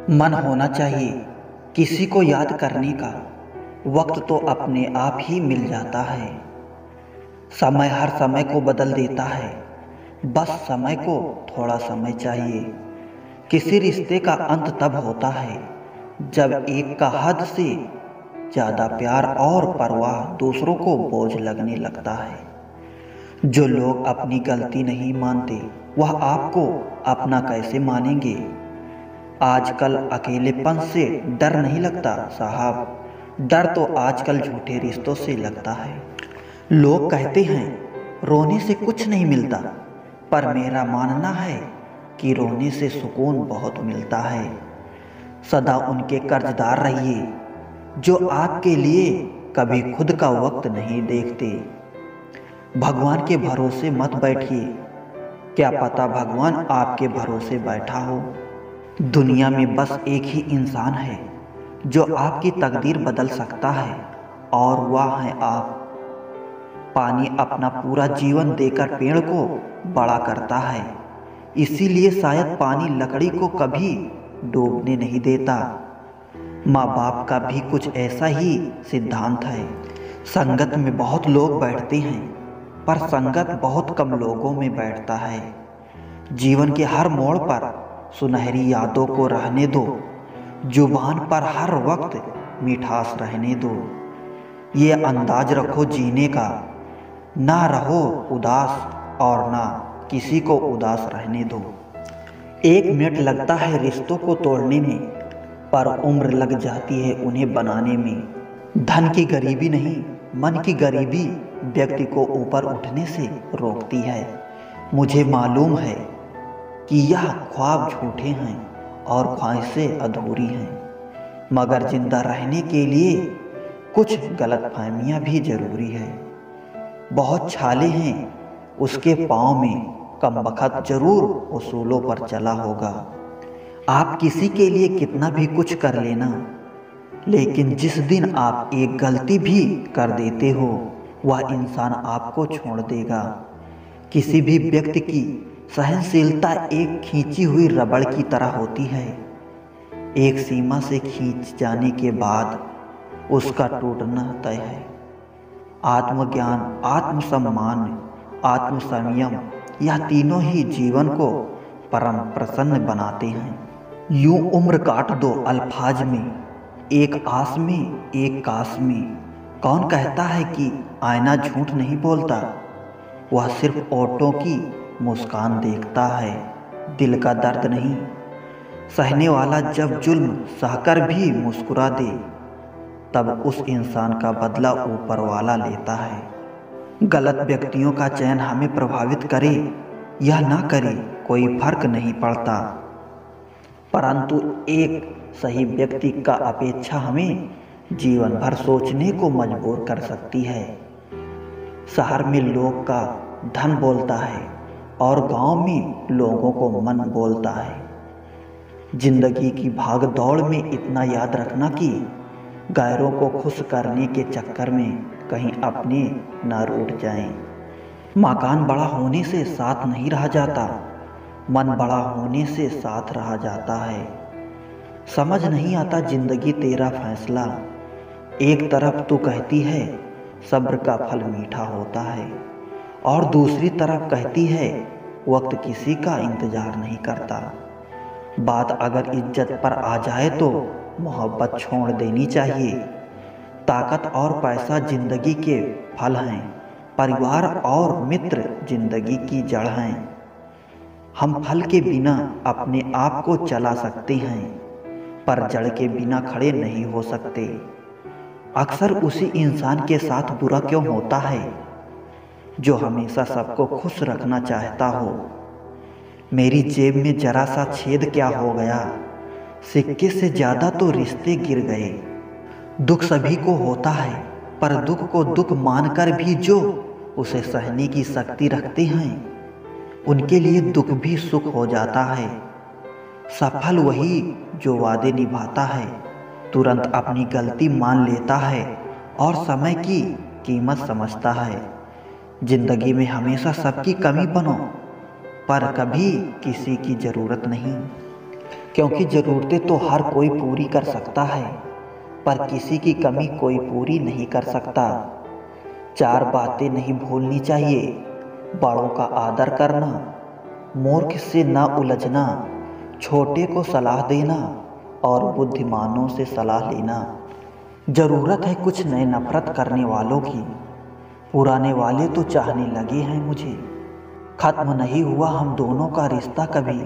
मन होना चाहिए किसी को याद करने का। वक्त तो अपने आप ही मिल जाता है। समय हर समय को बदल देता है। बस समय को थोड़ा समय चाहिए। किसी रिश्ते का अंत तब होता है जब एक का हद से ज़्यादा प्यार और परवाह दूसरों को बोझ लगने लगता है। जो लोग अपनी गलती नहीं मानते वह आपको अपना कैसे मानेंगे। आजकल अकेलेपन से डर नहीं लगता साहब, डर तो आजकल झूठे रिश्तों से लगता है। लोग कहते हैं रोने से कुछ नहीं मिलता, पर मेरा मानना है कि रोने से सुकून बहुत मिलता है। सदा उनके कर्जदार रहिए जो आपके लिए कभी खुद का वक्त नहीं देखते। भगवान के भरोसे मत बैठिए, क्या पता भगवान आपके भरोसे बैठा हो। दुनिया में बस एक ही इंसान है जो आपकी तकदीर बदल सकता है, और वह है आप। पानी अपना पूरा जीवन देकर पेड़ को बड़ा करता है, इसीलिए शायद पानी लकड़ी को कभी डूबने नहीं देता। माँ बाप का भी कुछ ऐसा ही सिद्धांत है। संगत में बहुत लोग बैठते हैं, पर संगत बहुत कम लोगों में बैठता है। जीवन के हर मोड़ पर सुनहरी यादों को रहने दो, जुबान पर हर वक्त मिठास रहने दो। ये अंदाज रखो जीने का, ना रहो उदास और ना किसी को उदास रहने दो। 1 मिनट लगता है रिश्तों को तोड़ने में, पर उम्र लग जाती है उन्हें बनाने में। धन की गरीबी नहीं, मन की गरीबी व्यक्ति को ऊपर उठने से रोकती है। मुझे मालूम है कि यह ख्वाब झूठे हैं और ख्वाहिशें अधूरी हैं, मगर जिंदा रहने के लिए कुछ गलतफहमियां भी जरूरी है। बहुत छाले हैं उसके पाँव में, कमबख्त जरूर उसूलों पर चला होगा। आप किसी के लिए कितना भी कुछ कर लेना, लेकिन जिस दिन आप एक गलती भी कर देते हो वह इंसान आपको छोड़ देगा। किसी भी व्यक्ति की सहनशीलता एक खींची हुई रबड़ की तरह होती है। एक सीमा से खींच जाने के बाद उसका टूटना तय है। आत्मज्ञान, आत्मसम्मान, आत्मसंयम, यह तीनों ही जीवन को परम प्रसन्न बनाते हैं। यूं उम्र काट दो अल्फाज में, एक आस में एक कास में। कौन कहता है कि आईना झूठ नहीं बोलता, वह सिर्फ ओंठों की मुस्कान देखता है, दिल का दर्द नहीं। सहने वाला जब जुल्म सहकर भी मुस्कुरा दे, तब उस इंसान का बदला ऊपर वाला लेता है। गलत व्यक्तियों का चयन हमें प्रभावित करे या ना करे कोई फर्क नहीं पड़ता, परंतु एक सही व्यक्ति का अपेक्षा हमें जीवन भर सोचने को मजबूर कर सकती है। शहर में लोग का धन बोलता है और गांव में लोगों को मन बोलता है। जिंदगी की भाग दौड़ में इतना याद रखना कि गैरों को खुश करने के चक्कर में कहीं अपने न रूठ जाएं। मकान बड़ा होने से साथ नहीं रहा जाता, मन बड़ा होने से साथ रहा जाता है। समझ नहीं आता जिंदगी तेरा फैसला, एक तरफ तू कहती है सब्र का फल मीठा होता है, और दूसरी तरफ कहती है वक्त किसी का इंतजार नहीं करता। बात अगर इज्जत पर आ जाए तो मोहब्बत छोड़ देनी चाहिए। ताकत और पैसा जिंदगी के फल हैं, परिवार और मित्र जिंदगी की जड़ हैं। हम फल के बिना अपने आप को चला सकते हैं, पर जड़ के बिना खड़े नहीं हो सकते। अक्सर उसी इंसान के साथ बुरा क्यों होता है जो हमेशा सबको खुश रखना चाहता हो। मेरी जेब में जरा सा छेद क्या हो गया, सिक्के से ज्यादा तो रिश्ते गिर गए। दुख सभी को होता है, पर दुख को दुख मानकर भी जो उसे सहने की शक्ति रखते हैं, उनके लिए दुख भी सुख हो जाता है। सफल वही जो वादे निभाता है, तुरंत अपनी गलती मान लेता है और समय की कीमत समझता है। जिंदगी में हमेशा सबकी कमी बनो, पर कभी किसी की जरूरत नहीं। क्योंकि ज़रूरतें तो हर कोई पूरी कर सकता है, पर किसी की कमी कोई पूरी नहीं कर सकता। चार बातें नहीं भूलनी चाहिए: बड़ों का आदर करना, मूर्ख से न उलझना, छोटे को सलाह देना और बुद्धिमानों से सलाह लेना। ज़रूरत है कुछ नए नफरत करने वालों की, पुराने वाले तो चाहने लगे हैं मुझे। खत्म नहीं हुआ हम दोनों का रिश्ता कभी,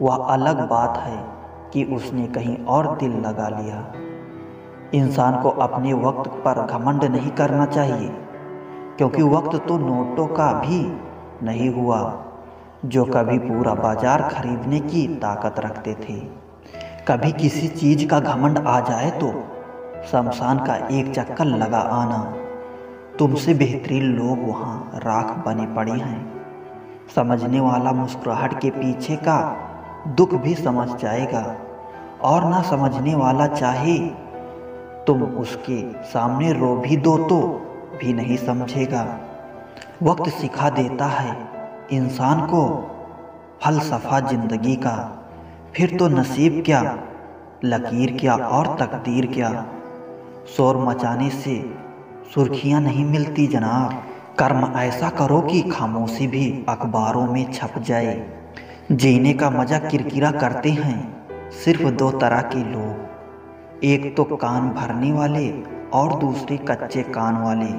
वह अलग बात है कि उसने कहीं और दिल लगा लिया। इंसान को अपने वक्त पर घमंड नहीं करना चाहिए, क्योंकि वक्त तो नोटों का भी नहीं हुआ जो कभी पूरा बाजार खरीदने की ताकत रखते थे। कभी किसी चीज का घमंड आ जाए तो शमशान का एक चक्कर लगा आना। तुमसे बेहतरीन लोग वहाँ राख बने पड़े हैं। समझने वाला मुस्कुराहट के पीछे का दुख भी समझ जाएगा, और ना समझने वाला चाहे तुम उसके सामने रो भी दो तो भी नहीं समझेगा। वक्त सिखा देता है इंसान को फलसफा जिंदगी का, फिर तो नसीब क्या, लकीर क्या और तकदीर क्या। शोर मचाने से सुर्खियां नहीं मिलती जनाब, कर्म ऐसा करो कि खामोशी भी अखबारों में छप जाए। जीने का मजा किरकिरा करते हैं सिर्फ दो तरह के लोग, एक तो कान भरने वाले और दूसरे कच्चे कान वाले।